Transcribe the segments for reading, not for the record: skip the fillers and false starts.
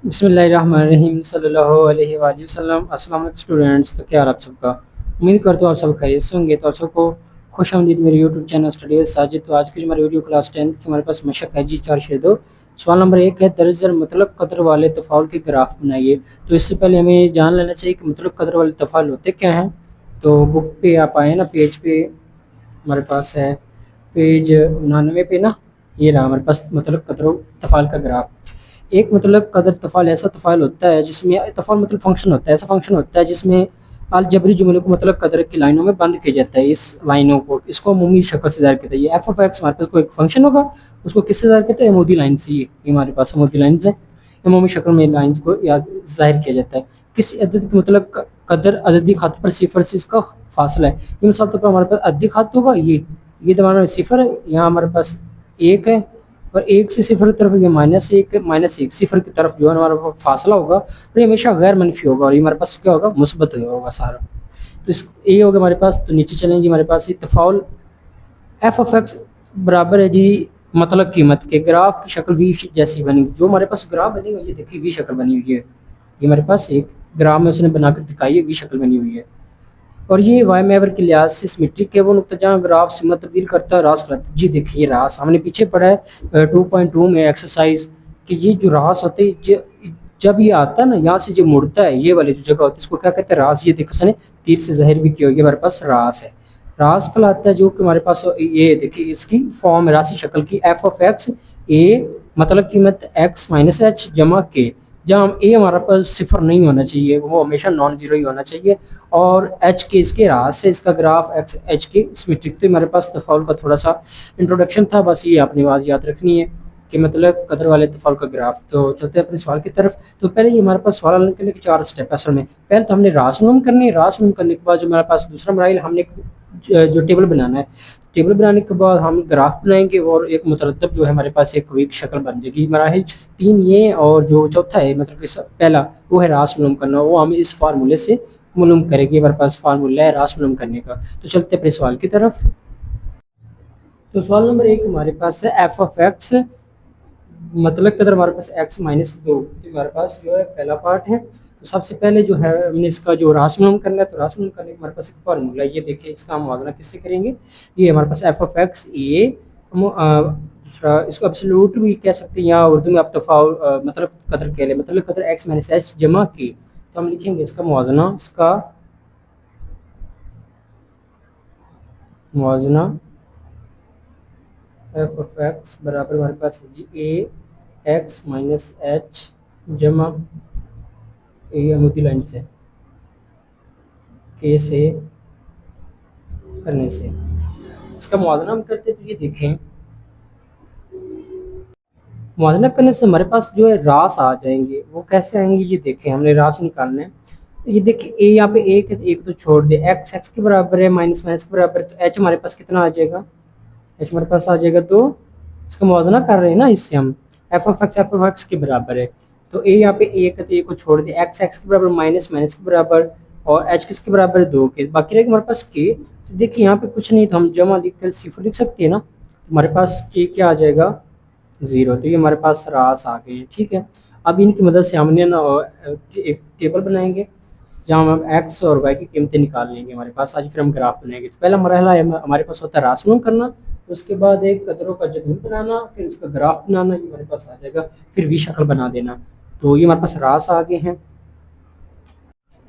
बिस्मिल्लाहिर्रहमानिर्रहीम सल्लल्लाहु अलैहि वसल्लम। अस्सलाम वालेकुम स्टूडेंट्स। तो क्या हाल आप सबका। उम्मीद करता हूँ आप सब खैरियत से होंगे। तो आप सबको खुश आमदीद मेरे YouTube channel study with Sajid. तो आज की जो हमारी वीडियो क्लास 10 की हमारे पास मशक है जी 4/2। सवाल नंबर 1 है, दरअसल मतलब कदर वाले तफ़ाउल के ग्राफ बनाइए। तो इससे पहले हमें जान लेना चाहिए कि मतलब कदर वाले तफ़ाउल होते क्या हैं। तो बुक पे आप आए ना, पेज पे हमारे पास है पेज 99 पे ना, ये रहा हमारे पास मतलब कदर तफ़ाल का ग्राफ। एक मतलब कदर तफ़ाल ऐसा तफ़ाल होता है जिसमें तफ़ाल मतलब फंक्शन होता है, ऐसा फंक्शन होता है जिसमें अलजबरी जुमलों को मतलब कदर की लाइनों में बंद किया जाता है। इस लाइनों को इसको अमूमी शक्ल से ज़ाहिर करता है। ये एफ ऑफ एक्स हमारे पास कोई फंक्शन होगा, उसको किससे ज़ाहिर करते हैं, अमूदी लाइन से। ये हमारे पास अमूदी लाइन है, अमूमी शक्ल में लाइन्स को याद ज़ाहिर किया जाता है। किसी अदद की मतलब कदर अददी खाते पर सिफर से इसका फासला है। ये मिसाल तौर पर हमारे पास अददी खात होगा, ये हमारा सिफर है, यहाँ हमारे पास एक है, और एक से सिफर की तरफ ये -1 सिफर की तरफ जो है हमारा फासला होगा, और ये हमेशा गैर मनफी होगा, और ये हमारे पास क्या होगा, मुस्बत होगा सारा। तो इस ये होगा हमारे पास। तो नीचे चलेंगे, हमारे पास ये तफाउल एफ ऑफ एक्स बराबर है जी मतलब कीमत के ग्राफ की शक्ल वी जैसी बनेगी। जो हमारे पास ग्राफ बनेगा, ये देखिए वी शक्ल बनी हुई है। ये हमारे पास एक ग्राफ में उसने बनाकर दिखाई है, वी शक्ल बनी हुई है। और ये वाई मैवर के लिहाज से सिमेट्रिक है, वो नुकता जहाँ ग्राफ सिमत तब्दील करता है रास करता है। जी देखिए ये रास हमने पीछे पढ़ा है 2.2 में एक्सरसाइज, कि ये जो रास होते हैं जब ये आता है ना, यहाँ से जो मुड़ता है, ये वाली जो जगह होती है, इसको क्या कहते हैं, रास। ये देखो उसने तीर से ज़ाहिर भी किया, हमारे पास रास है। रास कहलाता है जो कि हमारे पास ये देखिए इसकी फॉर्म है राशि शक्ल की, एफ ऑफ एक्स ए मतलब कीमत एक्स माइनस एच जमा के, जहाँ ए हमारा पास सिफर नहीं होना चाहिए, वो हमेशा नॉन जीरो ही होना चाहिए। और एच के इसके रास से इसका ग्राफ एक्स एच के सिमेट्रिक। तो हमारे पास तफाउल का थोड़ा सा इंट्रोडक्शन था, बस ये आपने बात याद रखनी है कि मतलब कदर वाले तफाउल का ग्राफ। तो चलते हैं अपने सवाल की तरफ। तो पहले ये हमारे पास सवाल हल करने के 4 स्टेप असल में। पहले तो हमने रास मालूम करनी है, रास मालूम करने के बाद जो हमारे पास दूसरा मराइल, हमने जो टेबल बनाना है। टेबल बनाने के बाद हम ग्राफ बनाएंगे, और एक मुतरतब जो है हमारे पास एक वीक शक्ल बन जाएगी। मराहिल 3 ये, और जो चौथा है मतलब कि पहला वो है रास मालूम करना, वो हम इस फार्मूले से मालूम करेंगे। हमारे पास फार्मूला है रास मालूम करने का। तो चलते हैं अपने सवाल की तरफ। तो सवाल नंबर 1 हमारे पास है एफ ऑफ एक्स मतलब कदर हमारे पास एक्स माइनस 2। तो हमारे पास जो है पहला पार्ट है। तो सबसे पहले जो है हमने इसका जो रास मालूम करना है, तो रास मालूम करने के हमारे पास एक फार्मूला है। ये देखिए इसका मुआवजा किससे करेंगे। ये हमारे पास एफ ऑफ एक्स ए, दूसरा इसको एब्सोल्यूट भी कह सकते हैं, या उर्दू में आप तफाउल मतलब कदर कह लें, मतलब कदर एक्स माइनस एच जमा के। तो हम लिखेंगे इसका मुआवजना, इसका मुआवजना एफ ऑफ एक्स बराबर हमारे पास है जी ए एक्स माइनस एच जमा ए अमूदी लाइन से के से करने से। इसका मुआवजना हम करते हैं, तो ये देखें मुआवजना करने से हमारे पास जो है रास आ जाएंगे। वो कैसे आएंगे, ये देखें हमने रास निकालना है। तो ये देखिए ए यहाँ पे एक है, तो एक तो छोड़ दे, एक्स एक्स के बराबर है, माइनस माइनस के बराबर है, तो एच हमारे पास कितना आ जाएगा, एच हमारे पास आ जाएगा। तो इसका मुआवजना कर रहे हैं ना, इससे हम एफ ऑफ एक्स के बराबर है। तो ए यहाँ पे एक है, तो ए को छोड़ दे, एक्स एक्स के बराबर, माइनस माइनस के बराबर, और एच किसके बराबर है, 2 के। बाकी रहेगा हमारे पास के। तो देखिए यहाँ पे कुछ नहीं, तो हम जमा लिख कर सिफर लिख सकते हैं ना। तो हमारे पास के क्या आ जाएगा, 0। तो ये हमारे पास रास आ गए हैं, ठीक है। अब इनकी मदद से हमने ना एक टेबल बनाएंगे, जहाँ हम एक्स और वाई की कीमतें निकाल लेंगे हमारे पास। आज फिर हम ग्राफ बनाएंगे। तो पहला मरहला हमारे पास होता है रास मालूम करना, उसके बाद एक कदरों का जदूल बनाना, फिर उसका ग्राफ बनाना, ये हमारे पास आ जाएगा, फिर वी शक्ल बना देना। तो ये हमारे पास रास आ गए हैं।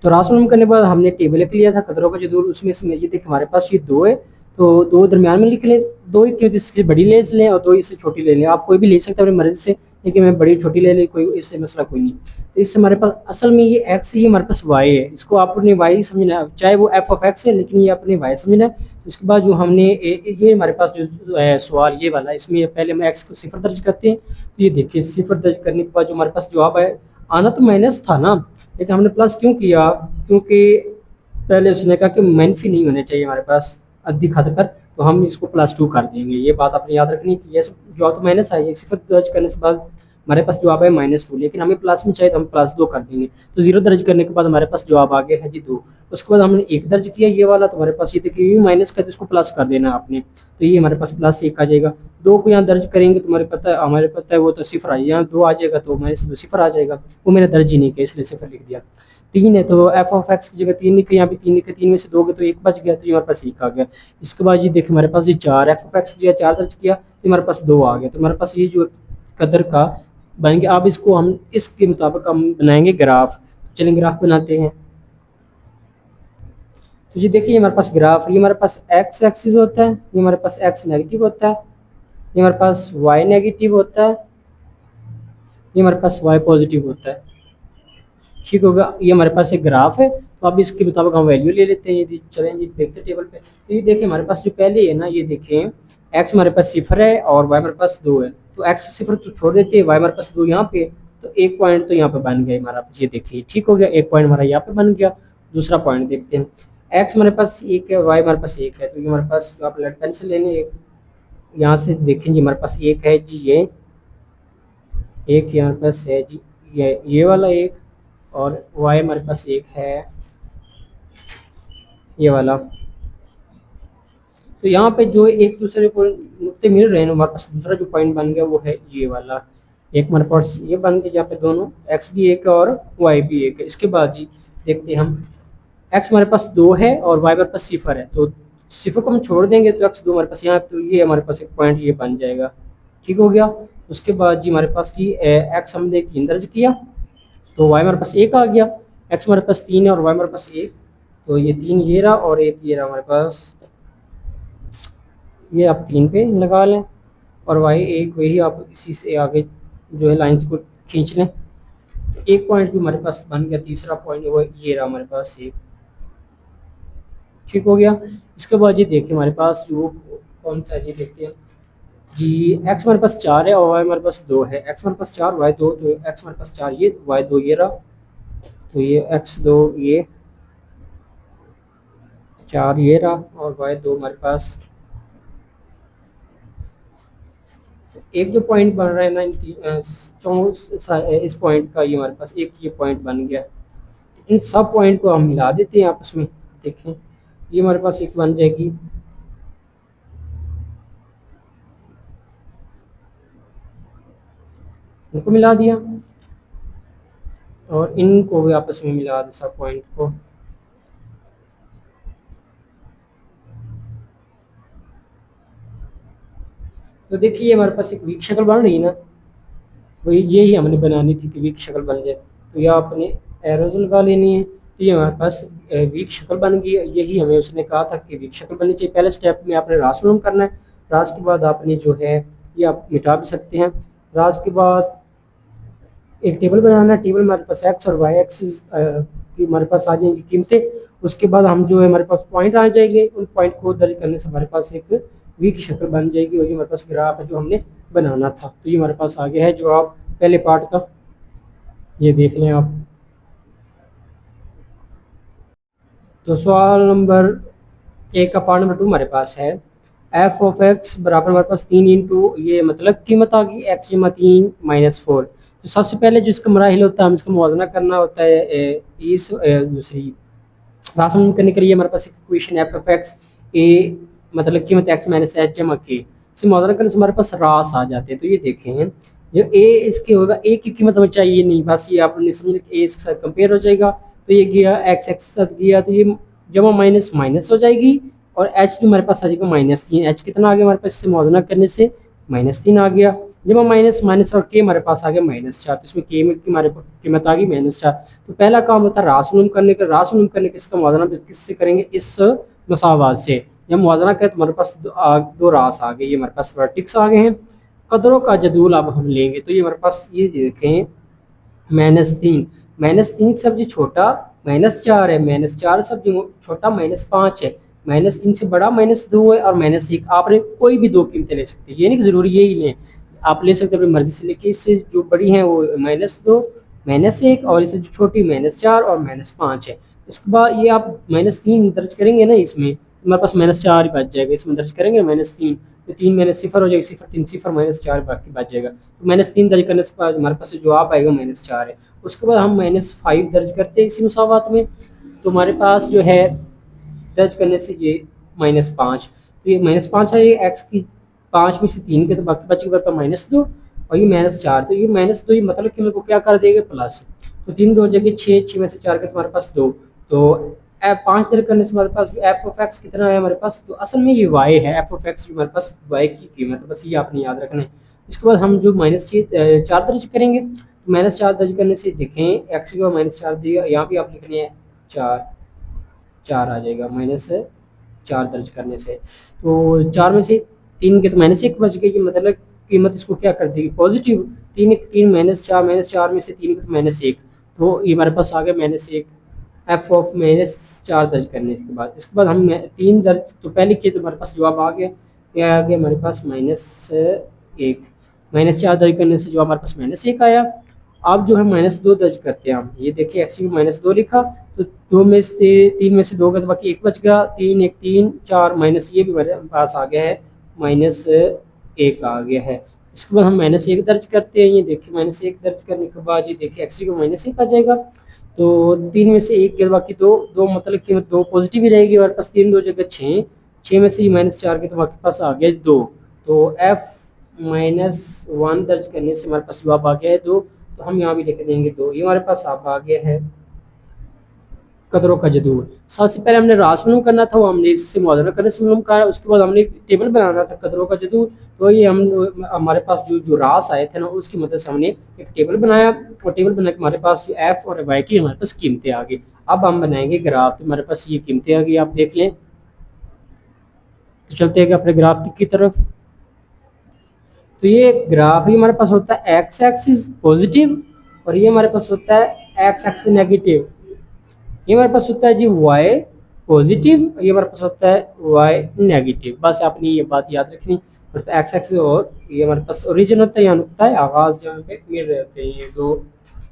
तो रास मालूम करने के बाद हमने टेबल लिख लिया था कदरों का जदूल, उसमें से ये देखिए हमारे पास ये 2 है, तो 2 दरमियान में लिख लें। 2 की इससे बड़ी ले लें और 2 इससे छोटी ले लें। आप कोई भी ले सकते हैं अपनी मर्जी से, लेकिन मैं बड़ी छोटी ले लें, कोई इससे मसला कोई नहीं। तो इससे हमारे पास असल में ये एक्स ही हमारे पास वाई है, इसको आप अपने वाई समझना है, चाहे वो एफ ऑफ एक्स है, लेकिन ये अपने वाई समझना है। तो इसके बाद जो हमने ये हमारे पास जो है सवाल ये वाला, इसमें पहले हम एक्स को सिफर दर्ज करते हैं। तो ये देखिए सिफर दर्ज करने के बाद जो हमारे पास जवाब है, आना तो माइनस था ना, लेकिन हमने प्लस क्यों किया, क्योंकि पहले उसने कहा कि मनफी नहीं होने चाहिए हमारे पास अद्दी खाते पर, तो हम इसको +2 कर देंगे। ये बात आपने याद रखनी है कि ये जवाब तो माइनस आई है, सिफर दर्ज करने के बाद हमारे पास जवाब है -2, लेकिन हमें प्लस में चाहिए तो हम +2 कर देंगे। तो 0 दर्ज करने के बाद हमारे पास जवाब आ गया है जी 2। उसके बाद हमने 1 दर्ज किया ये वाला, तो हमारे पास ये देखिए ये माइनस का, तो इसको प्लस कर देना आपने, तो ये हमारे पास +1 आ जाएगा। 2 को यहाँ दर्ज करेंगे तो हमारे पता है वो तो सिफर आ जाएगा, यहाँ 2 आ जाएगा तो हमारे से सिफर आ जाएगा, वो मैंने दर्ज ही नहीं किया इसलिए सिफर लिख दिया। 3 है तो एफ ऑफ एक्स की जगह 3 लिखे, यहाँ पे 3 लिखे, 3 में से 2 गए तो 1 बच गया, तो ये हमारे पास 1 आ गया। इसके बाद ये देखिए हमारे पास ये 4 एफ ऑफ एक्स की जगह 4 दर्ज किया तो हमारे पास 2 आ गया, तो हमारे पास ये जो कदर का बनेंगे। अब इसको हम इसके मुताबिक हम बनाएंगे ग्राफ। चलिए ग्राफ बनाते हैं। तो ये देखिए हमारे पास ग्राफ, ये हमारे पास एक्स एक्सिस होता है, ये हमारे पास एक्स नेगेटिव होता है, ये हमारे पास वाई नेगेटिव होता है, ये हमारे पास वाई पॉजिटिव होता है। ठीक होगा, ये हमारे पास एक ग्राफ है। तो अब इसके मुताबिक हम वैल्यू ले लेते हैं। यदि चलें जी देखते हैं टेबल पे, तो ये देखिए हमारे पास जो पहले है ना, ये देखें एक्स हमारे पास 0 है और वाई हमारे पास 2 है, तो एक्स 0 तो छोड़ देते हैं, वाई हमारे पास 2 यहाँ पे, तो एक पॉइंट तो यहाँ पे बन गया हमारा, ये देखिए ठीक हो गया, एक पॉइंट हमारा यहाँ पे बन गया। दूसरा पॉइंट देखते हैं, एक्स हमारे पास 1 है, वाई हमारे पास 1 है, तो ये हमारे पास आप लेड पेंसिल लेंगे एक, यहाँ से देखें जी हमारे पास 1 है जी, ये एक यहाँ पास है जी, ये वाला एक, और वाई हमारे पास 1 है ये वाला। तो यहाँ पे जो एक दूसरे को नुक्ते मिल रहे हैं, हमारे पास दूसरा जो पॉइंट बन गया वो है ये वाला, एक हमारे पास ये बन गया, जहाँ पे दोनों एक्स भी 1 है और वाई भी 1 है। इसके बाद जी देखते हैं हम, एक्स हमारे पास 2 है और वाई हमारे पास 0 है, तो 0 को हम छोड़ देंगे तो एक्स 2 हमारे पास यहाँ, तो ये हमारे पास एक पॉइंट ये बन जाएगा। ठीक हो गया। उसके बाद जी हमारे पास जी एक्स हमने 3 दर्ज किया तो वाई हमारे पास 1 आ गया, एक्स हमारे पास 3 है और वाई हमारे पास 1, तो ये 3 ये रहा और 1 ये रहा हमारे पास, ये आप 3 पे लगा लें और वाई 1 वही आप इसी से आगे जो है लाइंस को खींच लें। तो एक पॉइंट भी हमारे पास बन गया, तीसरा पॉइंट वो ये रहा हमारे पास 1। ठीक हो गया। इसके बाद ये देखिए हमारे पास जो कौन सा ये देखते हैं जी, एक्स हमारे पास 4 है और वाई हमारे पास 2 है, एक्स हमारे पास 4 वाई 2, तो एक्स हमारे पास 4 ये वाई 2 ये रहा, तो ये एक्स 2 ये 4 ये रहा और वाई 2 हमारे पास। एक जो पॉइंट बन रहा है ना इस पॉइंट का, ये हमारे पास एक ये पॉइंट बन गया। इन सब पॉइंट को हम मिला देते हैं आपस में, देखें ये हमारे पास एक बन जाएगी, इनको मिला दिया और इनको भी आपस में मिला दिया सब पॉइंट को। तो देखिए हमारे पास एक वीक शक्ल बन रही है ना, तो ये ही हमने बनानी थी कि वीक शक्ल बन जाए, तो यह आपने एरोज लगा लेनी है। तो ये हमारे पास वीक शक्ल बन गई, यही हमें उसने कहा था कि वीक शक्ल बननी चाहिए। पहले स्टेप में आपने रास मालूम करना है, रास के बाद आपने जो है ये आप मिटा भी सकते हैं। रास के बाद एक टेबल बनाना है, टेबल में हमारे पास एक्स और वाई एक्सिस की हमारे पास आ जाएंगी कीमतें। उसके बाद हम जो है हमारे पास पॉइंट आ जाएंगे, उन पॉइंट को दर्ज करने से हमारे पास एक वी की शक्ल बन जाएगी और ये हमारे पास ग्राफ है जो हमने बनाना था। तो ये हमारे पास आ गया है जवाब पहले पार्ट का, ये देख लें आप। तो सवाल नंबर 1 का पार्ट नंबर 2 हमारे पास है, एफ ऑफ एक्स बराबर हमारे पास 3 इंटू ये मतलब कीमत आ गई एक्स जमा 3 माइनस 4। तो सबसे पहले जो इसका मराहिल होता है हम इसका मुआवजा करना होता है इस दूसरी रासम करने के लिए हमारे पास एक इक्वेशन एफ ऑफ एक्स ए मतलब कीमत एक्स माइनस एच जमा के से मुआवजा करने से हमारे पास रास आ जाते हैं। तो ये देखें जो ए इसके होगा, ए की कीमत हमें चाहिए नहीं, बस ये आपने समझ ए इसके साथ कंपेयर हो जाएगा। तो ये गया एक्स एक्स साथ गया तो ये जमा माइनस माइनस हो जाएगी और एच जो हमारे पास आ जाएगा -3। एच कितना आ गया हमारे पास इससे मुआवजा करने से -3 आ गया, जब हम माइनस माइनस और के हमारे पास आ गया -4, तो इसमें के की हमारे कीमत आ गई -4। तो पहला काम होता है रास मालूम करने का, रास मालूम करने के इसका मुआवजा किससे करेंगे, इस मसावात से। जब मुआवजा करें तो हमारे पास दो रास आ गए, ये हमारे पास वर्टिक्स आ गए हैं। कदरों का जदूल अब हम लेंगे तो ये हमारे पास ये देखें -3 सब जो छोटा -4 है, -4 सब जो छोटा -5 है, -3 से बड़ा -2 है और -1। आपने कोई भी दो कीमतें ले सकते हैं, ये नहीं जरूरी यही लें, आप ले सकते हैं अपनी मर्जी से, लेकिन इससे जो बड़ी हैं वो -2 -1 और इससे जो छोटी -4 और -5 है। उसके बाद ये आप -3 दर्ज करेंगे ना इसमें, हमारे पास -4 ही बच जाएगा। इसमें दर्ज करेंगे -3, तो 3 -0 हो जाएगा, 0 3 0 -4 बाकी बच जाएगा। तो -3 दर्ज करने से बाद हमारे पास जो जवाब आएगा -4 है। उसके बाद हम -5 दर्ज करते हैं इसी मुसावात में, तो हमारे पास जो है दर्ज करने से ये -5, तो ये -5 है, ये एक्स की 5 में से 3 के, तो बाकी बच गया -2 और ये -4, तो ये -2 ये मतलब कि मेरे को क्या कर देगा प्लस, तो 3 2 जगह 6, 6 में से 4 के तुम्हारे पास 2, तो 5 दर्ज करने से हमारे पास जो एफ ऑफ एक्स कितना है हमारे पास, तो असल में ये वाई है, एफ ऑफ एक्स जो हमारे पास वाई की कीमत है, बस ये आपने याद रखना है। इसके बाद हम जो -4 दर्ज करेंगे, तो -4 दर्ज करने से देखें एक्स की -4 दिया, यहाँ भी आप लिखने हैं 4 आ जाएगा -4 दर्ज करने से, तो 4 में से 3 के तो -1 बच गई, मतलब कीमत इसको क्या कर देगी पॉजिटिव, 3 3 -4 में से 3 के तो -1, तो ये हमारे पास आ गया -1 एफ ऑफ -4 दर्ज करने के बाद। इसके बाद हम 3 दर्ज, तो पहले के तो हमारे पास जवाब आ गया, क्या आ गया हमारे पास -1, -4 दर्ज करने से जवाब हमारे पास -1 आया। अब जो है -2 दर्ज करते हैं हम, ये देखिए एक्स की -2 लिखा, तो 2 में से 3 में से 2 का तो बाकी 1 बच गया, 3 1 3 4 माइनस ये भी मेरे पास आ गया है -1 आ गया है। इसके बाद हम -1 दर्ज करते हैं, ये देखिए -1 दर्ज करने के बाद ये देखिए एक्स को -1 आ जाएगा, तो 3 में से 1 के बाकी 2 2 मतलब कि 2 पॉजिटिव ही रहेगी हमारे पास, 3 2 जगह 6, 6 में से -4 के तो हमारे पास आ गया 2, तो एफ -1 दर्ज करने से हमारे पास जवाब आ गया है 2, तो हम यहाँ भी लिख देंगे 2, ये हमारे पास आप आ गया है कदरों का जदूल। सबसे पहले हमने रास मालूम करना था, वो हमने इससे मुआवजा करने से मालूम करा, उसके बाद हमने एक टेबल बनाना था कदरों का जदूल, तो ये हम हमारे पास जो जो रास आए थे ना उसकी मदद से हमने एक टेबल बनाया, और टेबल बना के हमारे पास जो एफ और वाई की हमारे पास कीमतें आ गई। अब हम बनाएंगे ग्राफ, तो हमारे पास ये कीमतें आ गई, आप देख लें, तो चलते हैं अपने ग्राफ की तरफ। तो ये ग्राफ, ये हमारे पास होता है एक्स एक्सिस पॉजिटिव, और ये हमारे पास होता है एक्स एक्सिस नेगेटिव, ये हमारे पास होता है जी वाई पॉजिटिव, ये हमारे पास होता है वाई नेगेटिव, बस आपने ये बात याद रखनी। मतलब एक्स एक्सिस और ये हमारे पास ओरिजिन होता है, यहाँ होता है आगाज, जहाँ पे मिल रहे होते हैं ये दो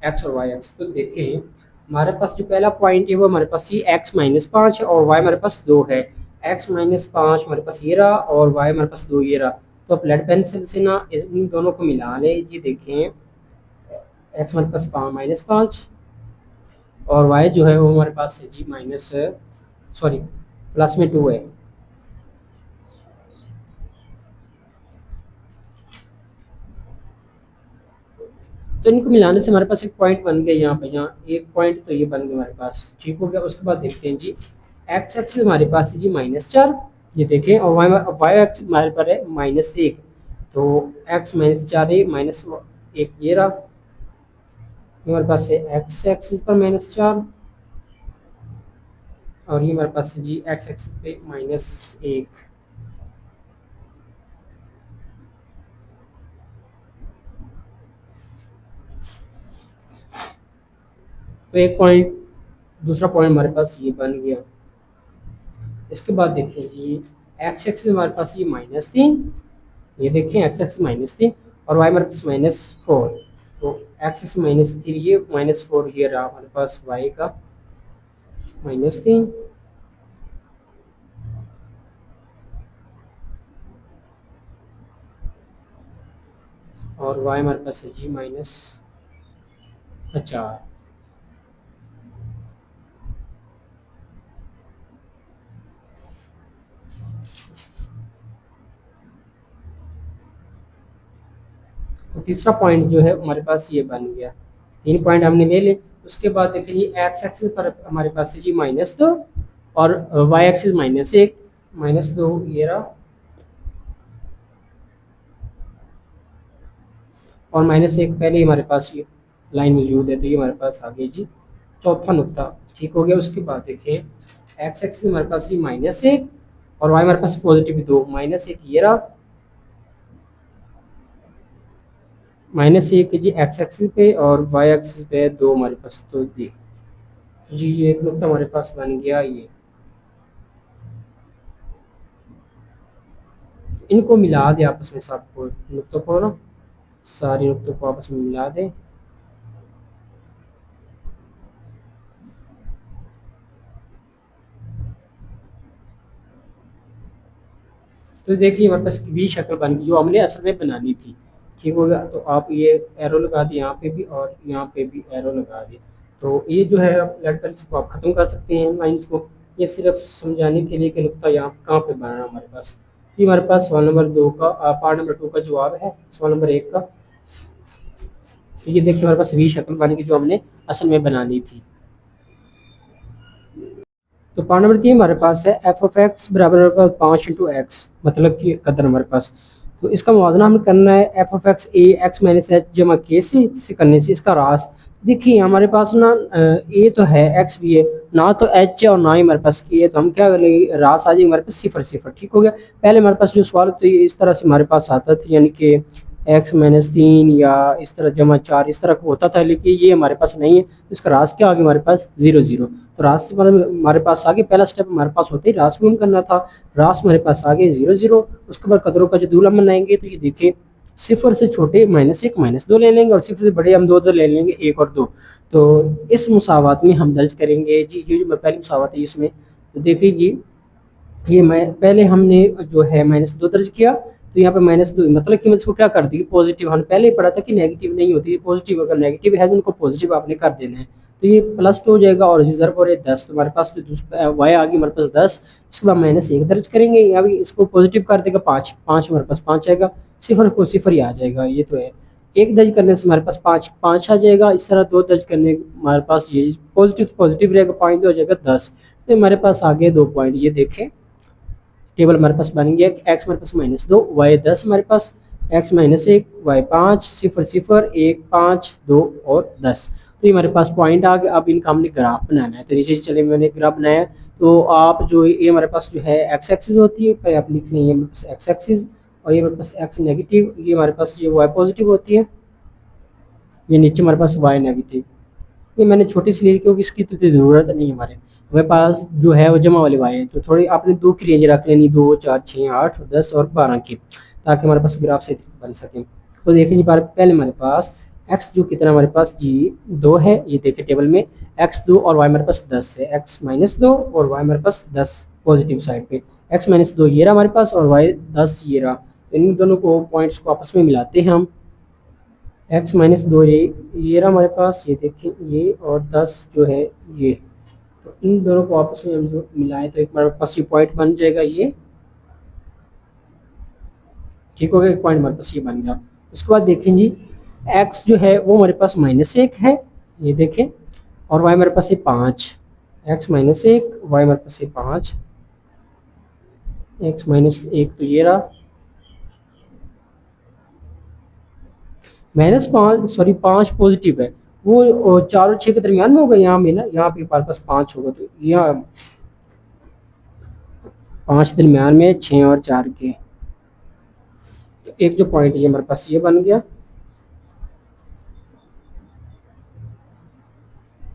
एक्स और वाई एक्स। तो देखें हमारे पास जो पहला पॉइंट है वो हमारे पास ये एक्स -5 है और वाई हमारे पास 2 है, एक्स -5 हमारे पास ये रहा और वाई हमारे पास 2 ये रहा। तो आप लेड पेंसिल से ना इन दोनों को मिला लें, ये देखें एक्स हमारे पास -5 और वाई जो है वो हमारे पास है जी सॉरी +2 है। तो इनको मिलाने से हमारे पास एक पॉइंट बन गया, यहाँ पे यहाँ एक पॉइंट तो ये बन गया हमारे पास, ठीक हो गया। उसके बाद देखते हैं जी एक्स एक्सिस हमारे पास है जी -4, ये देखें, और वाई वाई एक्सिस हमारे पास है -1, तो एक्स -4 है, -1 ये रहा, ये हमारे पास है एक्स एक्सिस पर -4 और ये हमारे पास है जी एक्स एक्सिस पे -1। तो एक पॉइंट, दूसरा पॉइंट हमारे पास ये बन गया। इसके बाद देखिए जी एक्स एक्सिस हमारे पास ये -3, ये देखें एक्स एक्सिस -3 और वाई हमारे पास -4, तो एक्स एक्सिस -3 ये -4 ये रहा हमारे पास वाई का -3, और वाई हमारे पास है जी -4। तो तीसरा पॉइंट जो है हमारे पास ये बन गया, 3 पॉइंट हमने ले लिए। उसके बाद देखिए एक्स एक्सिस पर हमारे पास है जी -2 और वाई एक्सिस -1, -2 ये रहा और -1 पहले ही हमारे पास ये लाइन मौजूद है, तो ये हमारे पास आ गई जी चौथा नुकता, ठीक हो गया। उसके बाद देखिए एक्स एक्सिस हमारे पास ये -1 और वाई हमारे पास पॉजिटिव 2, -1 ये रहा, -1 जी एक्स एक्सिस पे और वाई एक्सिस पे 2 हमारे पास, तो जी ये एक नुकता हमारे पास बन गया। ये इनको मिला दे आपस में, सबको नुकतों को ना, सारे नुकतों को आपस में मिला दें। तो देखिए हमारे पास वी शक्ल बन गई जो हमने असल में बनानी थी। ठीक हो गया, तो आप ये एरो लगा दिए यहाँ पे भी और यहाँ पे भी एरो लगा दिए। तो ये जो है आप लेट पेंस को आप खत्म कर सकते हैं लाइंस को। ये सिर्फ समझाने के लिए कि नुकता यहाँ कहाँ पे बना है हमारे पास। ये हमारे पास सवाल नंबर 2 का पार्ट नंबर 2 का जवाब है सवाल नंबर 1 का। तो ये देखिए हमारे पास वी शक्ल बन गई जो हमने असल में बनानी थी। तो पार्ट नंबर 3 हमारे पास है एफ ऑफ एक्स बराबर 5 इंटू एक्स, मतलब कि कदर हमारे पास। तो इसका मुवाजना हमें करना है F of x A x minus H जमा के से करने से इसका रास। देखिए हमारे पास ना ए तो है एक्स भी है, ना तो एच है और ना ही हमारे पास के है, तो हम क्या करेंगे रास आ जाएगी हमारे पास सिफर सिफर। ठीक हो गया। पहले हमारे पास जो सवाल तो इस तरह से हमारे पास आता था, यानी कि एक्स माइनस 3 या इस तरह जमा 4 इस तरह होता था, लेकिन ये हमारे पास नहीं है। तो इसका रास क्या आ गया हमारे पास 0 0। तो रास हमारे पास आगे पहला स्टेप हमारे पास होते ही रास गुम करना था। रास हमारे पास आगे 0 0। उसके बाद कदरों का जो दूल्हा बनाएंगे तो ये देखिए सिफर से छोटे -1 -2 ले लेंगे और सिफर से बड़े हम दो ले लेंगे 1 और 2। तो इस मुसावात में हम दर्ज करेंगे जी ये जो पहली मुसावात है इसमें। तो देखिए जी ये मैं पहले हमने जो है -2 दर्ज किया, तो यहाँ पे -2 मतलब कि मैं इसको क्या कर दी पॉजिटिव। हमने पहले ही पढ़ा था कि नेगेटिव नहीं होती, पॉजिटिव अगर नेगेटिव है तो उनको पॉजिटिव आपने कर देना है। तो ये +2 हो जाएगा और रिजर्व हो रहा है 10। तो हमारे पास जो वाई आ गई हमारे पास 10। इसके बाद -1 दर्ज करेंगे, यहाँ भी इसको पॉजिटिव कर देगा 5 5 हमारे पास 5 आएगा, सिफर को सिफर ही आ जाएगा। ये तो है 1 दर्ज करने से हमारे पास 5 5 आ जाएगा। इस तरह 2 दर्ज करने हमारे पास ये पॉजिटिव पॉजिटिव रहेगा 5 2 हो जाएगा 10। तो हमारे पास आ गए 2 पॉइंट। ये देखें टेबल हमारे पास बन गया। एक्स हमारे पास -2 वाई 10 हमारे पास, एक्स -1 वाई 5 0 0 1 5 2 और 10। तो ये हमारे पास पॉइंट आ गया। अब इनका हमने ग्राफ बनाना है। तो नीचे चले मैंने ग्राफ बनाया। तो आप जो ये हमारे पास जो है एक्स एक्सिस होती है, पहले आप लिख लेंगे हमारे पास एक्स एक्सिस, और ये हमारे पास एक्स नेगेटिव, ये हमारे पास ये वाई पॉजिटिव होती है, ये नीचे हमारे पास वाई नेगेटिव। ये मैंने छोटी सी ली क्योंकि इसकी तो ज़रूरत नहीं है हमारे पास जो है वो जमा वाले वाई है। तो थोड़ी आपने 2 की रेंज रख लेनी, 2 4 6 8 10 और 12 की, ताकि हमारे पास ग्राफ से बन सके। तो देखिए जी पहले हमारे पास एक्स जो कितना हमारे पास जी 2 है, ये देखिए टेबल में एक्स 2 और वाई हमारे पास 10 है, एक्स -2 और वाई हमारे पास 10 पॉजिटिव साइड पे, एक्स -2 ये रहा हमारे पास और वाई 10 ये रहा। इन दोनों को पॉइंट्स को आपस में मिलाते हैं हम। एक्स -2 ये रहा हमारे पास, ये देखिए ये, और 10 जो है ये। तो इन दोनों को आपस में हम जो मिलाएं तो एक हमारे पास ये पॉइंट बन जाएगा ये। ठीक हो गया, एक पॉइंट हमारे पास ये बन गया। उसके बाद देखें जी एक्स जो है वो हमारे पास -1 है, ये देखें, और वाई हमारे पास ये 5। एक्स -1 वाई हमारे पास ये 5, एक्स -1 तो ये रहा, -5 सॉरी 5 पॉजिटिव है, वो 4 और 6 के दरमियान में होगा यहाँ में ना, यहाँ पे हमारे पास 5 होगा, तो यहाँ 5 दरमियान में 6 और 4 के। तो एक जो पॉइंट ये हमारे पास ये बन गया।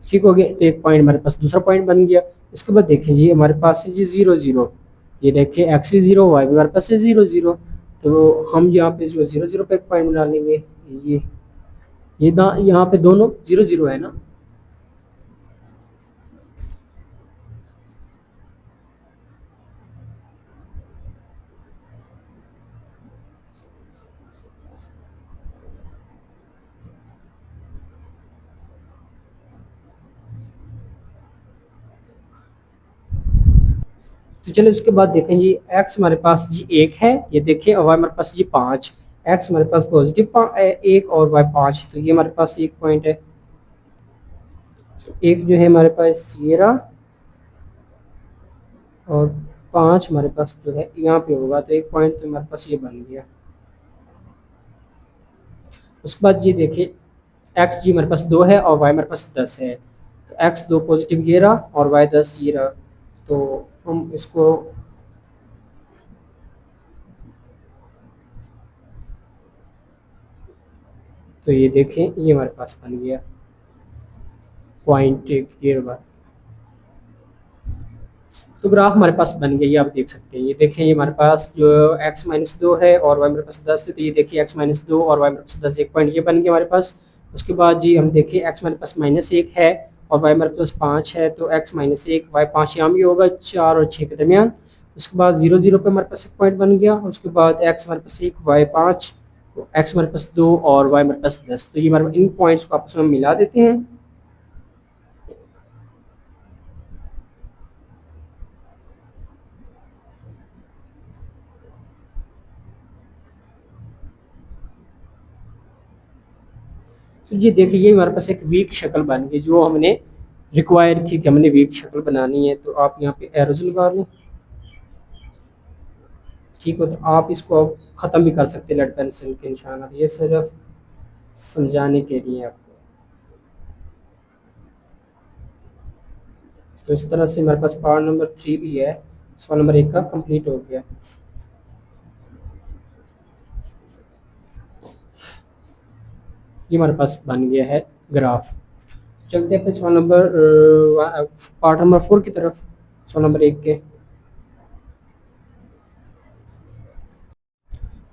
ठीक हो गया, तो एक पॉइंट हमारे पास दूसरा पॉइंट बन गया। इसके बाद देखें जी हमारे पास है जी 0 0, ये देखिए एक्स भी 0 वाई भी हमारे पास है 0 0। तो हम यहाँ पे जो 0 0 पे एक पॉइंट बना लेंगे, ये यहाँ पे दोनों 0 0 है ना। तो चलिए उसके बाद देखें जी एक्स हमारे पास जी 1 है, ये देखिए, और वाई हमारे पास जी 5। एक्स हमारे पास पॉजिटिव 1 और वाई 5, तो ये हमारे पास एक पॉइंट है। तो एक जो है हमारे पास ये रहा, और 5 हमारे पास जो है यहाँ पे होगा, तो एक पॉइंट तो हमारे पास ये बन गया। उसके बाद ये देखिए एक्स जी हमारे पास 2 है और वाई हमारे पास 10 है, तो एक्स 2 पॉजिटिव ये रहा और वाई 10 ये रहा। तो हम इसको तो ये देखें ये हमारे पास बन गया पॉइंट ये बात। तो ग्राफ हमारे पास बन गया, ये आप देख सकते हैं। ये देखें ये हमारे पास जो x -2 है और y मेरे पास 10 है, तो ये देखिए x -2 और y मेरे पास 10 एक पॉइंट ये बन गया हमारे पास। उसके बाद जी हम देखिए x मेरे पास -1 है और y मेरे पास 5 है, तो x -1 y 5 यहाँ भी होगा 4 और 6 के दरमियान। उसके बाद 0 0 पे हमारे पास एक पॉइंट बन गया। उसके बाद एक्स हमारे पास 1, वाई 5, तो एक्स हमारे पास 2 और वाई हमारे पास 10। तो ये हमारे इन पॉइंट्स को आपस में मिला देते हैं। तो ये देखिए ये हमारे पास एक वीक शक्ल बन गई जो हमने रिक्वायर थी कि हमने वीक शक्ल बनानी है। तो आप यहाँ पे एरोज लगा लें, ठीक हो। तो आप इसको ख़त्म भी कर सकते हैं लेड पेंसिल के निशान। ये सिर्फ समझाने के लिए आपको। तो इस तरह से हमारे पास पार्ट नंबर 3 भी है, सवाल नंबर 1 का कंप्लीट हो गया। ये हमारे पास बन गया है ग्राफ। चलते हैं फिर सवाल नंबर पार्ट नंबर 4 की तरफ, सवाल नंबर 1 के।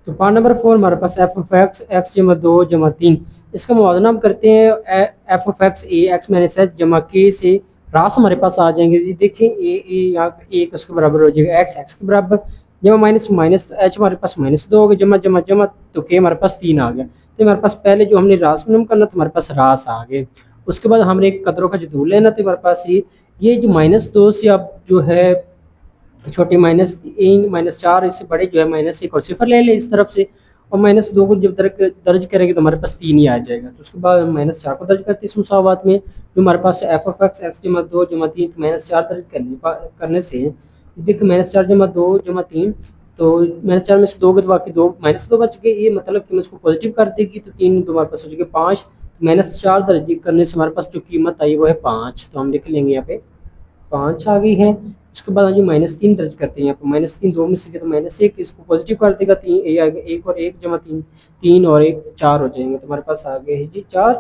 तो पार्ट नंबर 4 हमारे पास एफ ऑफ एक्स एक्स जमा 2 जमा 3, इसका मुआवजा हम करते हैं F of x A x minus H जमा के से रास हमारे पास आ जाएंगे जी। देखिए ए यहाँ पे एक उसके बराबर हो जाएगा, एक्स एक्स के बराबर, जमा माइनस माइनस तो एच हमारे पास -2 हो गया, जमा जमा जमा तो के हमारे पास 3 आ गया। तो हमारे पास पहले जो हमने रास मालूम करना था हमारे पास रास आ गए। उसके बाद हमने एक कदरों का जदूल लेना तो हमारे पास ये जो -2 से अब जो है छोटे -3 -4 इससे बड़े जो है -1 और सिफर ले ले इस तरफ से, और -2 को जब दर्ज करेंगे तो हमारे पास 3 ही आ जाएगा। तो उसके बाद हम -4 को दर्ज करते हैं इस मुसावात में, जो हमारे पास एफ ऑफ एक्स एक्स जमा 2 जमा 3 -4 दर्ज करने से देखिए -4 जमा 2 जमा 3, तो -4 में से 2 के तो बाकी 2 -2 बच गए। ये मतलब कि मैं इसको पॉजिटिव कर देगी तो 3 तो हमारे पास हो जाएगा 5। -4 दर्ज करने से हमारे पास जो कीमत आई वो है 5, तो हम लिख लेंगे यहाँ पे 5 आ गई है। उसके बाद जो -3 दर्ज करते हैं यहाँ पे, -3 2 में से तो -1 इसको पॉजिटिव कर देगा, 3 ए आएगा, 1 और 1 जमा 3, 3 और 1 4 हो जाएंगे। तो हमारे पास आ गए हैं जी 4।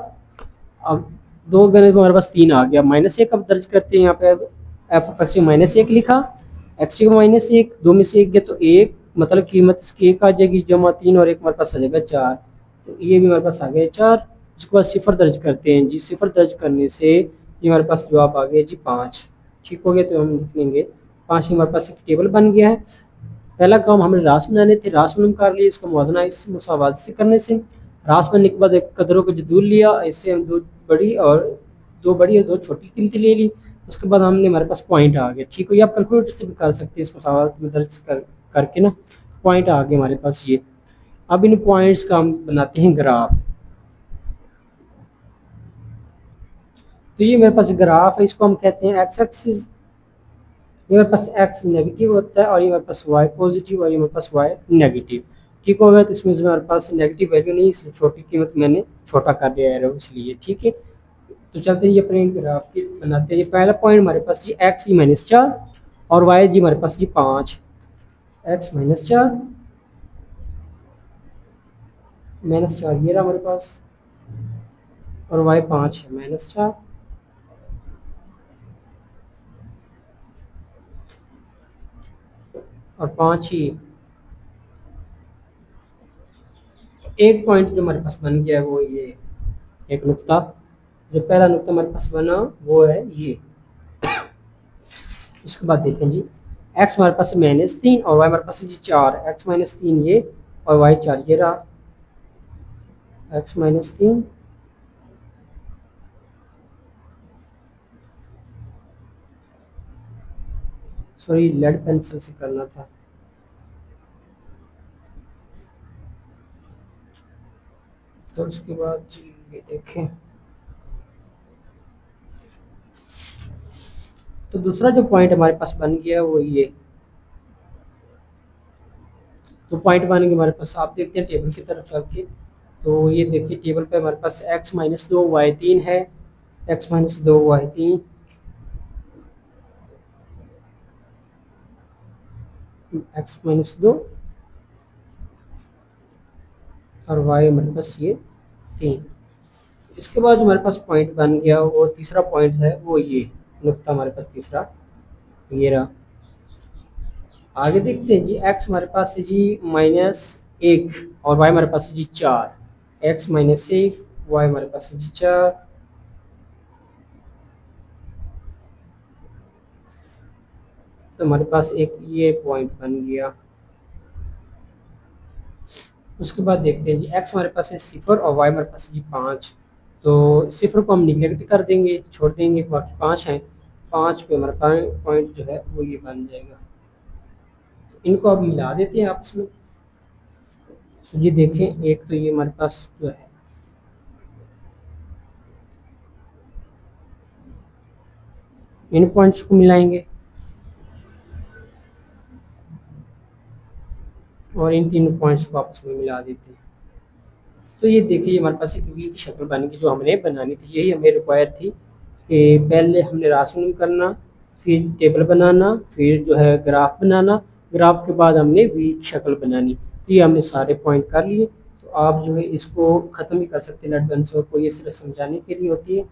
अब 2 गने तो हमारे पास 3 आ गया। -1 अब दर्ज करते हैं यहाँ पे, एफ ऑफ एक्स -1 लिखा, एक्स -1 2 में से 1 गया तो 1, मतलब कीमत इसकी 1 आ जाएगी, जमा 3 और 1 हमारे पास आ जाएगा 4। तो ये भी हमारे पास आ गया 4। उसके बाद सिफर दर्ज करते हैं जी, सिफर दर्ज करने से ये हमारे पास जवाब आ गया जी 5। ठीक हो गया, तो हम लिख लेंगे 5। हमारे पास एक टेबल बन गया है। पहला काम हमने रास बनाने थे, रास मालूम कर लिए, इसका मुआवजा इस मुसावात से करने से। रास बनने के बाद एक कदरों को जदूल लिया, इससे हम दो बड़ी और 2 छोटी कीमतें ले ली। उसके बाद हमने हमारे पास पॉइंट आ गया। ठीक हो, या आप कैलकुलेटर से भी कर सकते हैं इस मुसावात में दर्ज करके ना, पॉइंट आ गए हमारे पास ये। अब इन पॉइंट्स का हम बनाते हैं ग्राफ। तो ये मेरे पास ग्राफ है, इसको हम कहते हैं एक्स एक्सिस। ये मेरे पास एक्स नेगेटिव होता है और ये मेरे पास वाई पॉजिटिव और ये मेरे पास वाई नेगेटिव। ठीक हो गया, तो इसमें हमारे पास नेगेटिव वैल्यू नहीं, इसलिए छोटी कीमत मैंने छोटा कर दिया एरो इसलिए। ठीक है, तो चलते हैं ये अपने ग्राफ की बनाते हैं। ये पहला पॉइंट हमारे पास जी एक्स जी -4 और वाई जी हमारे पास जी 5। एक्स -4 -4 ये रहा हमारे पास, और वाई 5 है -4 और 5 ही। एक पॉइंट जो हमारे पास बन गया है वो ये एक नुक्ता, जो पहला नुक्ता हमारे पास बना वो है ये। उसके बाद देखते हैं जी एक्स हमारे पास -3 और वाई हमारे पास जी 4। एक्स -3 ये और वाई 4 ये रहा। एक्स -3 सॉरी लेड पेंसिल से करना था। तो उसके बाद जी ये देखें, तो दूसरा जो पॉइंट हमारे पास बन गया वो ये। तो पॉइंट बन गया हमारे पास, आप देखते हैं टेबल की तरफ चल के। तो ये देखिए टेबल पे हमारे पास एक्स -2 वाई 3 है, एक्स -2 वाई 3, एक्स -2 और वाई हमारे पास ये 3। इसके बाद जो हमारे पास पॉइंट बन गया वो तीसरा पॉइंट है वो ये नुक्ता हमारे पास तीसरा ये रहा। आगे देखते हैं जी एक्स हमारे पास है जी -1 और वाई हमारे पास है जी 4। एक्स -1 वाई हमारे पास है जी 4, तो हमारे पास एक ये पॉइंट बन गया। उसके बाद देखते हैं जी एक्स हमारे पास है 0 और वाई हमारे पास है जी 5। तो 0 को हम निगलेक्ट कर देंगे, छोड़ देंगे, बाकी 5 हैं। 5 पे हमारा पॉइंट जो है वो ये बन जाएगा। इनको अब मिला देते हैं आपस में। तो ये देखें, एक तो ये हमारे पास जो है इन पॉइंट्स को मिलाएंगे और इन तीनों पॉइंट्स को आपस में मिला देते हैं। तो ये देखिए हमारे पास एक वी की शक्ल बन गई जो हमने बनानी थी, यही हमें रिक्वायर थी कि पहले हमने राशनिंग करना, फिर टेबल बनाना, फिर जो है ग्राफ बनाना, ग्राफ के बाद हमने वी की शक्ल बनानी। तो ये हमने सारे पॉइंट कर लिए। तो आप जो है इसको ख़त्म भी कर सकते हैं नट गन से, और कोई ये सिर्फ समझाने के लिए होती है।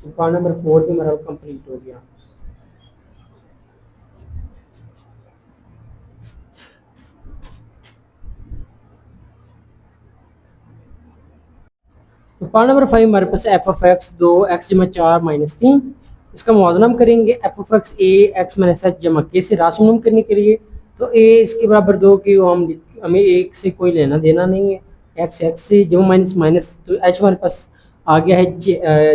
तो पार्ट नंबर 4 भी हमारा कंप्लीट हो गया। तो पार्ट नंबर 5 हमारे पास एफ ऑफ एक्स 2 एक्स जमा 4 माइनस 3। इसका मुआवजा हम करेंगे F of x A x minus H जमा के से राशनिंग करने के लिए। तो ए इसके बराबर 2 की हमें एक से कोई लेना देना नहीं है। एक्स एक्स से जमा माइनस माइनस, तो एच हमारे पास आ गया है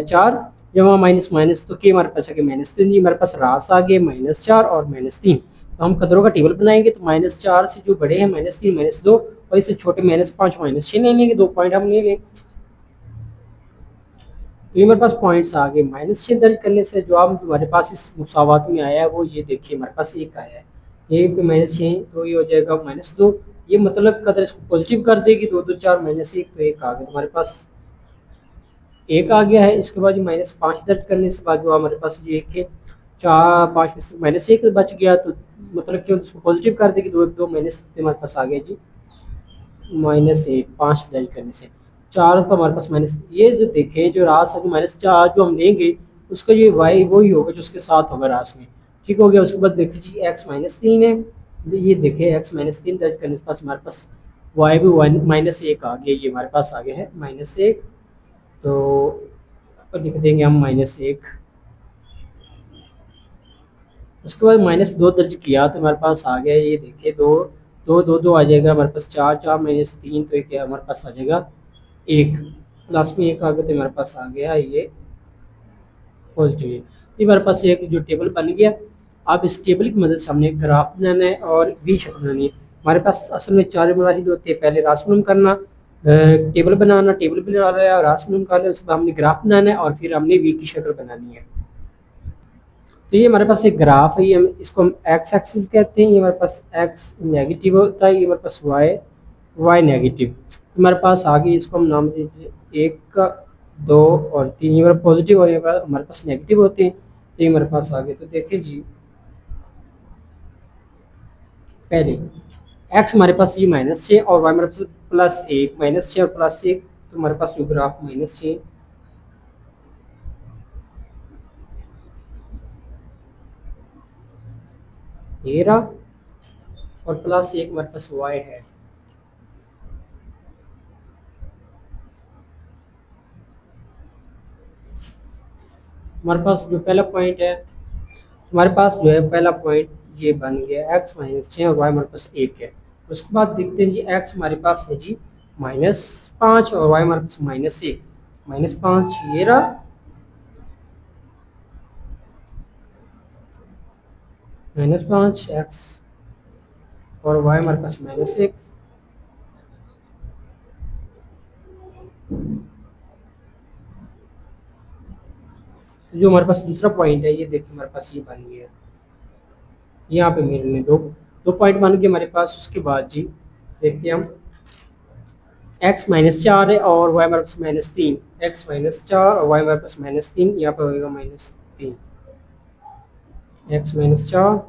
4 जमा माइनस माइनस, तो के हमारे पास आ गया -3 जी। हमारे पास रास आ गए -4 और -3। तो हम कदरों का टेबल बनाएंगे तो -4 से जो बड़े हैं -3 -2 और इससे छोटे -5 -6 ले लेंगे, 2 पॉइंट हम ले लेंगे। तो ये हमारे पास पॉइंट्स आ गए। -6 दर्ज करने से जवाब हमारे पास इस मुसावात में आया है वो ये देखिए हमारे पास एक आया है। ये पे -6 तो ये हो जाएगा -2। ये मतलब कदर इसको पॉजिटिव कर देगी, 2 2 4 -1 तो एक आ गया। हमारे पास एक आ गया है। इसके बाद -5 दर्ज करने से बाद जो हमारे पास ये एक है, 4 5 में से -1 बच गया, तो मतलब क्यों उसको पॉजिटिव कर देगी, 2 2 हमारे पास आ गया जी -1 5 दर्ज करने से। 4 तो हमारे पास माइनस, ये जो देखें जो रास है -4 जो हम लेंगे उसका ये वाई वही होगा जो उसके साथ होगा रास में। ठीक हो गया। उसके बाद देखिए जी एक्स -3 है। ये देखें एक्स -3 दर्ज करने के पास हमारे पास वाई भी -1 आ गया, ये हमारे पास आ गया है -1। तो लिख देंगे हम -1। उसके बाद -2 दर्ज किया तो हमारे पास आ गया, ये देखिए 2 2 2 2 आ जाएगा हमारे पास, 4 4 -3 तो क्या हमारे पास आ जाएगा 1। लास्ट में 1 आ गया तो हमारे पास आ गया ये पॉजिटिव। ये हमारे पास एक जो टेबल बन गया। अब इस टेबल की मदद से हमने ग्राफ बनाना है और वी शक्ल बनानी है। हमारे पास असल में 4 मराहिल होते हैं, पहले रासमनुम करना, टेबल बनाना, टेबल बना लिया, रासमनुम कर लिया, उसके बाद हमने ग्राफ बनाना है और फिर हमने वी की शक्ल बनानी है। तो ये हमारे पास एक ग्राफ है, ये हम इसको हम एक्स एक्सिस कहते हैं। ये हमारे पास एक्स नेगेटिव होता है, ये हमारे पास वाई वाई नेगेटिव। तो हमारे पास आगे इसको हम नाम दीजिए 1 2 और 3, ये हमारे पॉजिटिव और ये हमारे पास नेगेटिव होते हैं। तो ये हमारे पास आगे, तो देखिए जी पहले एक्स हमारे पास ये -6 और वाई हमारे पास +1, -6 और +1। तो हमारे पास जो ग्राफ -6 ये रहा और +1 हमारे पास वाई है। हमारे पास जो पहला पॉइंट है, हमारे पास जो है पहला पॉइंट ये बन गया एक्स -6 और वाई हमारे पास 1 है। उसके बाद देखते हैं जी एक्स हमारे पास है जी -5 और वाई हमारे पास -1। -5 ये रहा, -5 एक्स और वाई हमारे पास -1। जो हमारे पास दूसरा पॉइंट है ये देखिए हमारे पास ये बन गया। यहाँ पे मेरे में दो दो पॉइंट बन गए हमारे पास। उसके बाद जी देखते हैं हम एक्स -4 है और वाई हमारे पास -3, एक्स -4 और वाई हमारे पास -3, यहाँ पे होगा -3, एक्स -4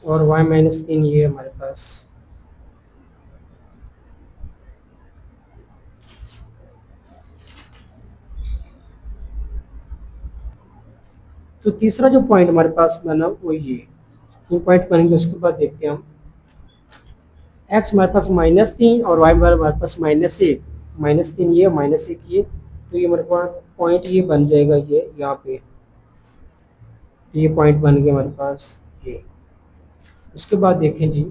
और वाई -3 ये हमारे पास। तो तीसरा जो पॉइंट हमारे पास बना वो ये पॉइंट बनेंगे। उसके बाद देखते हैं हम एक्स हमारे पास -3 और वाई हमारे पास -1, -3 ये -1 ये, तो ये हमारे पास पॉइंट ये बन जाएगा, ये यहाँ पे, तो ये पॉइंट बन गया हमारे पास ये। उसके बाद देखें जी,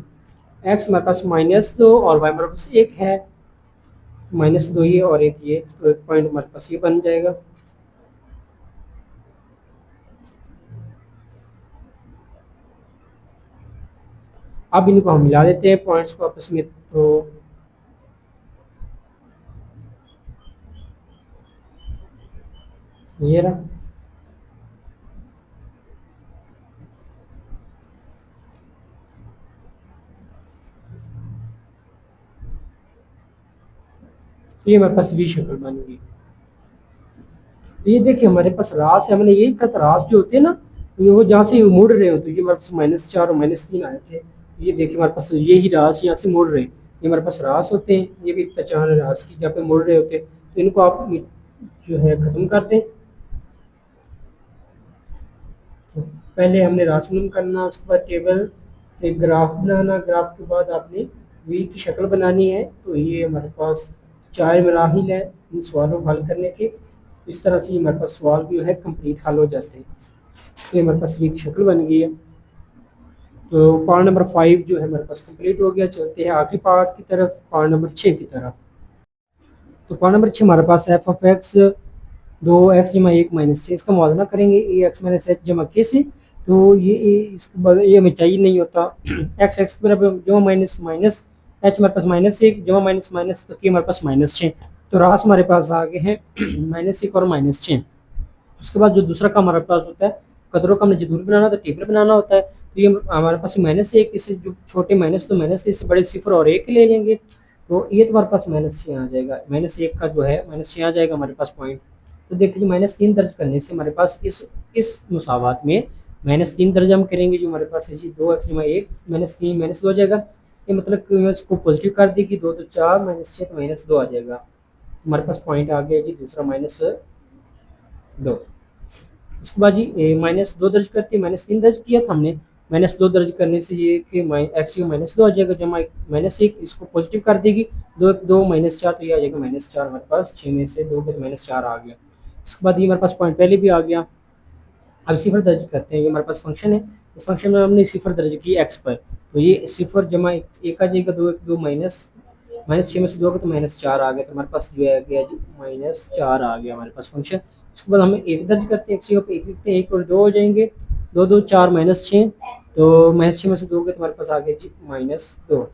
एक्स हमारे पास -2 और वाई हमारे पास 1 है, -2 ये और 1 ये, तो एक पॉइंट हमारे पास ये बन जाएगा। अब इनको हम मिला देते हैं पॉइंट्स को आपस में, तो ये रहा। तो ये हमारे पास वी शक्ल बन गई। तो ये देखिए हमारे पास रास है, हमने यही कहा था रास जो होते हैं ना, ये वो जहाँ से मुड़ रहे हो, तो ये हमारे पास -4 और -3 आए थे। ये देखिए हमारे पास यही रास यहाँ से मुड़ रहे हैं, ये हमारे पास रास होते हैं, ये भी पहचान है रास की, जहाँ पे मुड़ रहे होते हैं, तो इनको आप जो है खत्म कर दें। तो पहले हमने रास मालूम करना, उसके बाद टेबल, फिर ग्राफ बनाना, ग्राफ के बाद आपने वी की शक्ल बनानी है। तो ये हमारे पास 4 मराहिल है इन सवालों को हल करने के। इस तरह से हमारे पास सवाल जो है कंप्लीट हल हो जाते हैं। तो ये हमारे पास वी की शक्ल बन गई है। तो पार्ट नंबर 5 जो है हमारे पास कंप्लीट हो गया। चलते हैं आखिरी पार्ट की तरफ, पार्ट नंबर 6 की तरफ। तो पार्ट नंबर 6 हमारे पास एफ ऑफ एक्स 2x जमा 1 -6, इसका मुआवजा करेंगे ए एक्स माइनस एच जमा के से। तो इसके बाद ये हमें चाहिए नहीं होता। एक्स एक्स के बराबर जमा माइनस माइनस, एच हमारे पास -1 जमा माइनस माइनस, तो के हमारे पास -6। तो रास हमारे पास आ गए हैं -1 और -6। उसके बाद जो दूसरा काम हमारे पास होता है, कदरों का हमने जो दूरी बनाना होता है, टेबल बनाना होता है। तो ये हमारे पास -1, इससे जो छोटे माइनस, तो माइनस इससे बड़े 0 और 1 ले लेंगे। तो ये तो हमारे पास -6 आ जाएगा, -1 का जो है -6 आ जाएगा हमारे पास पॉइंट। तो देखिए -3 दर्ज करने से हमारे पास इस मुसावात में -3 दर्ज हम करेंगे, जो हमारे पास है जी 2x जमा 1 -3 -2 आ जाएगा। ये मतलब कि मैं इसको पॉजिटिव कर दी कि 2 तो 4 -6 तो -2 आ जाएगा। हमारे पास पॉइंट आ गया जी दूसरा -2। उसके बाद जी -2 दर्ज करते, -3 दर्ज किया था हमने, -2 दर्ज करने से ये कि एक्स यू -2 आ जाएगा, जमा -1 इसको पॉजिटिव कर देगी, 2 2 -4 तो ये आ जाएगा -4 हमारे पास, 6 में से 2 फिर -4 आ गया। इसके बाद ये हमारे पास पॉइंट पहले भी आ गया। अब सिफर दर्ज करते हैं, ये हमारे पास फंक्शन है, इस फंक्शन में हमने सिफर दर्ज की एक्स पर, तो ये सिफर जमा 1 आ जाएगा, 2 2 -6 में से 2 का तो -4 आ गया, तो हमारे पास जो है गया जी -4 आ गया हमारे पास फंक्शन। उसके बाद हमें 1 दर्ज करते हैं, एक्स जगह पे 1 लिखते हैं, 1 और 2 हो जाएंगे, 2 2 4 -6, तो -6 में से 2 गए तो हमारे पास आ गया जी -2।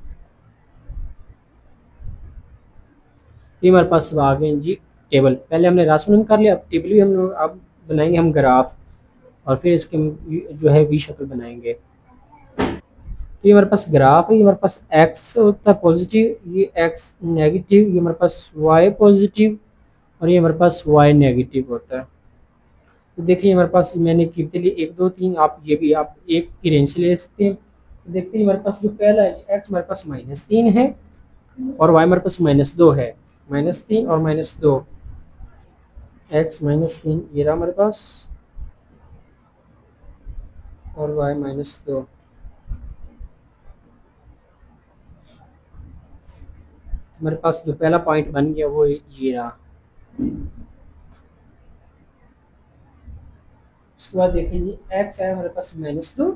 ये हमारे पास आ गए जी टेबल। पहले हमने राशनल कर लिया, अब टेबल भी हम अब बनाएंगे हम ग्राफ, और फिर इसके जो है वी शक्ल बनाएंगे। तो ये हमारे पास ग्राफ है, ये हमारे पास एक्स होता है पॉजिटिव, ये एक्स नेगेटिव, ये हमारे पास वाई पॉजिटिव, और ये हमारे पास वाई नेगेटिव होता है। तो देखिए हमारे पास मैंने गिनती ली 1 2 3, आप ये भी आप एक की रेंज से ले सकते हैं। तो देखते हैं हमारे पास जो पहला है एक्स हमारे पास -3 है, और वाई हमारे पास -2 है, -3 और -2, एक्स -3 ये रहा हमारे पास, और वाई -2। हमारे पास जो पहला पॉइंट बन गया वो ये रहा। उसके बाद देखिए जी एक्स है हमारे पास -2,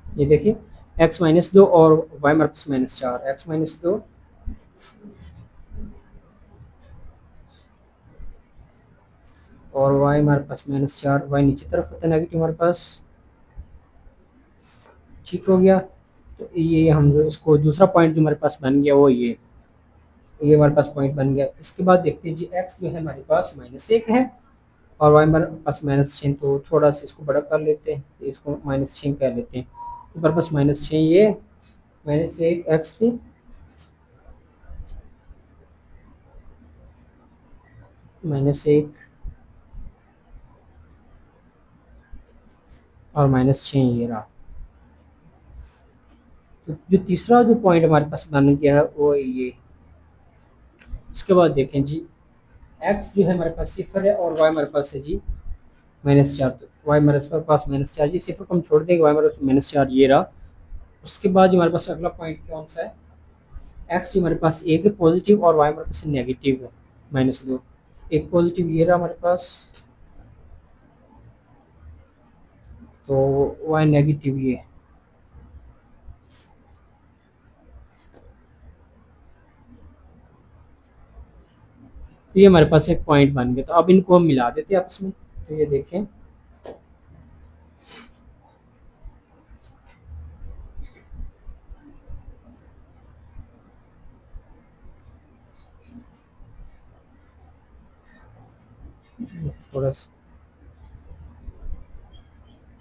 ये देखिए एक्स -2 और वाई हमारे पास -4, एक्स -2 और वाई हमारे पास -4, वाई नीचे तरफ होता है नेगेटिव हमारे पास, ठीक हो गया। तो ये हम जो इसको दूसरा पॉइंट जो हमारे पास बन गया वो ये हमारे पास पॉइंट बन गया। इसके बाद देखते हैं जी एक्स जो है हमारे पास -1 है, और वाई हमारे पास -6, तो थोड़ा सा इसको बड़ा कर लेते हैं, तो इसको -6 कह लेते हैं। तो हमारे पास -6 ये -1 एक्स पे -1 और -6 ये रहा। तो जो तीसरा जो पॉइंट हमारे पास बन गया है वो ये। इसके बाद देखें जी एक्स जो है हमारे पास 0 है, और वाई हमारे पास है जी -4, तो वाई हमारे पास -4, जी 0 को हम छोड़ देंगे, वाई हमारे पास -4 ये रहा। उसके बाद हमारे पास अगला पॉइंट कौन सा है, एक्स हमारे पास एक है पॉजिटिव और वाई हमारे पास नेगेटिव है -2। एक पॉजिटिव ये रहा हमारे पास, तो वाई नेगेटिव ये। तो ये हमारे पास एक पॉइंट बन गया। तो अब इनको हम मिला देते हैं आपस में। तो ये देखें, थोड़ा सा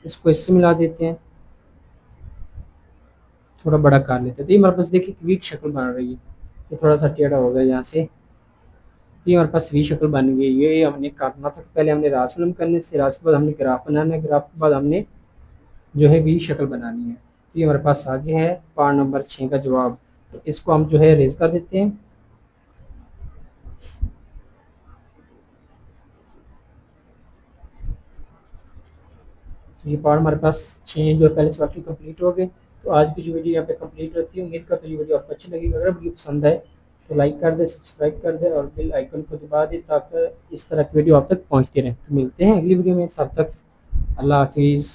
इसको इससे मिला देते हैं, थोड़ा बड़ा कर लेते हैं। तो ये हमारे पास देखिए वीक शक्ल बन रही है। ये थोड़ा सा टेढ़ा हो गया यहाँ से। तो ये हमारे पास वी शक्ल बन गई। ये हमने करना था, पहले हमने रास फिल्म करने से, रास के बाद हमने ग्राफ बनाना है, ग्राफ के बाद हमने जो है वी शक्ल बनानी है। तो ये हमारे पास आगे है पार्ट नंबर 6 का जवाब। तो इसको हम जो है रेज कर देते हैं। तो ये पार्ट हमारे पास 6 जो पहले सवाल की कंप्लीट हो गए। तो आज की जो वीडियो यहाँ पे कंप्लीट होती है। उम्मीद करता हूँ ये वीडियो आपको अच्छी लगी। अगर वीडियो पसंद आए तो लाइक कर दे, सब्सक्राइब कर दे और बेल आइकन को दबा दे, ताकि इस तरह की वीडियो आप तक पहुँचती रहे। तो मिलते हैं अगली वीडियो में, तब तक अल्लाह हाफिज़।